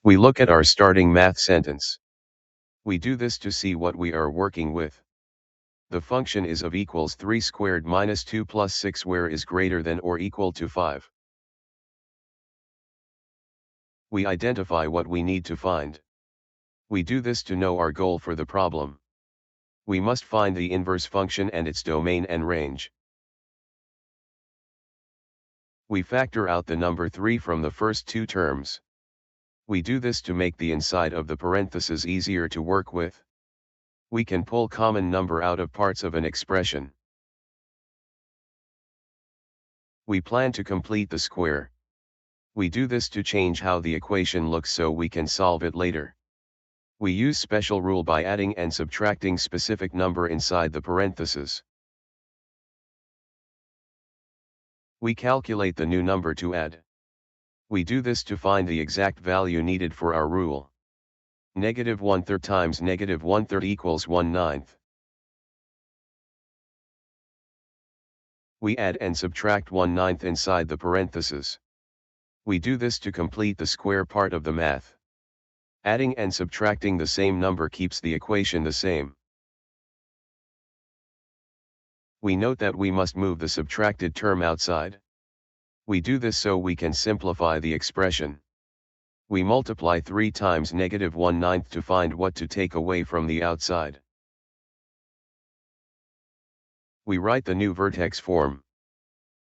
We look at our starting math sentence. We do this to see what we are working with. The function is of equals 3 squared minus 2 plus 6 where is greater than or equal to 5. We identify what we need to find. We do this to know our goal for the problem. We must find the inverse function and its domain and range. We factor out the number 3 from the first two terms. We do this to make the inside of the parentheses easier to work with. We can pull common number out of parts of an expression. We plan to complete the square. We do this to change how the equation looks so we can solve it later. We use special rule by adding and subtracting specific number inside the parentheses. We calculate the new number to add. We do this to find the exact value needed for our rule. Negative 1/3 times negative 1/3 equals 1/9. We add and subtract 1/9 inside the parentheses. We do this to complete the square part of the math. Adding and subtracting the same number keeps the equation the same. We note that we must move the subtracted term outside. We do this so we can simplify the expression. We multiply 3 times negative 1/9 to find what to take away from the outside. We write the new vertex form.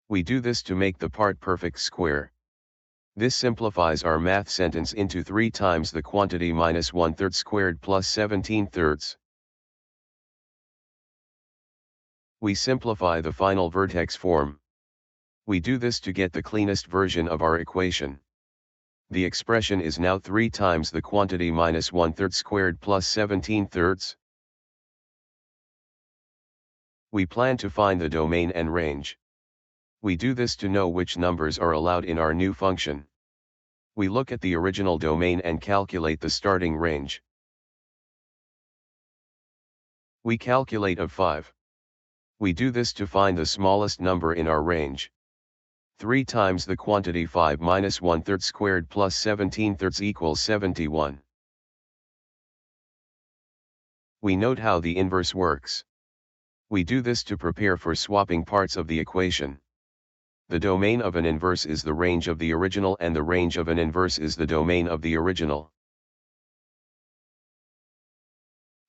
We do this to make the part perfect square. This simplifies our math sentence into 3 times the quantity minus 1/3 squared plus 17/3. We simplify the final vertex form. We do this to get the cleanest version of our equation. The expression is now 3 times the quantity minus 1/3 squared plus 17/3. We plan to find the domain and range. We do this to know which numbers are allowed in our new function. We look at the original domain and calculate the starting range. We calculate of 5. We do this to find the smallest number in our range. 3 times the quantity 5 minus 1/3 squared plus 17/3 equals 71. We note how the inverse works. We do this to prepare for swapping parts of the equation. The domain of an inverse is the range of the original and the range of an inverse is the domain of the original.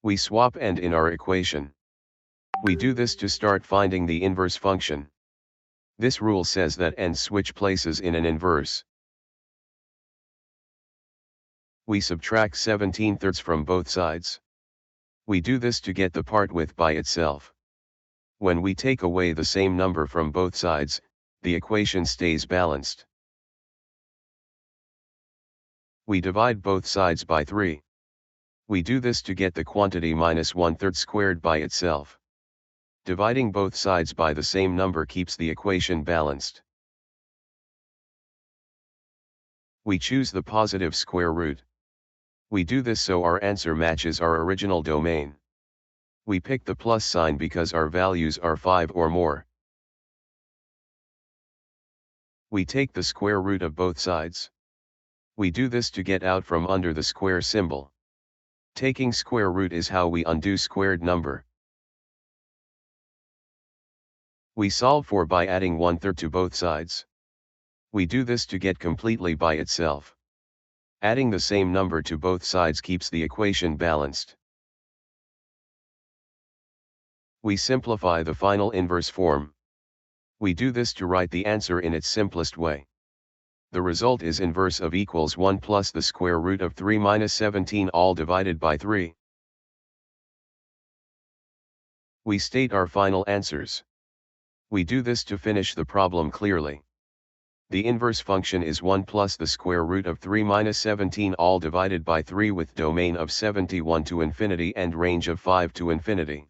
We swap and in our equation. We do this to start finding the inverse function. This rule says that n switch places in an inverse. We subtract 17/3 from both sides. We do this to get the part width by itself. When we take away the same number from both sides, the equation stays balanced. We divide both sides by 3. We do this to get the quantity minus 1/3 squared by itself. Dividing both sides by the same number keeps the equation balanced. We choose the positive square root. We do this so our answer matches our original domain. We pick the plus sign because our values are 5 or more. We take the square root of both sides. We do this to get out from under the square symbol. Taking square root is how we undo squared number. We solve for by adding 1/3 to both sides. We do this to get completely by itself. Adding the same number to both sides keeps the equation balanced. We simplify the final inverse form. We do this to write the answer in its simplest way. The result is inverse of equals 1 plus the square root of 3 minus 17 all divided by 3. We state our final answers. We do this to finish the problem clearly. The inverse function is 1 plus the square root of 3 minus 17 all divided by 3 with domain of 71 to infinity and range of 5 to infinity.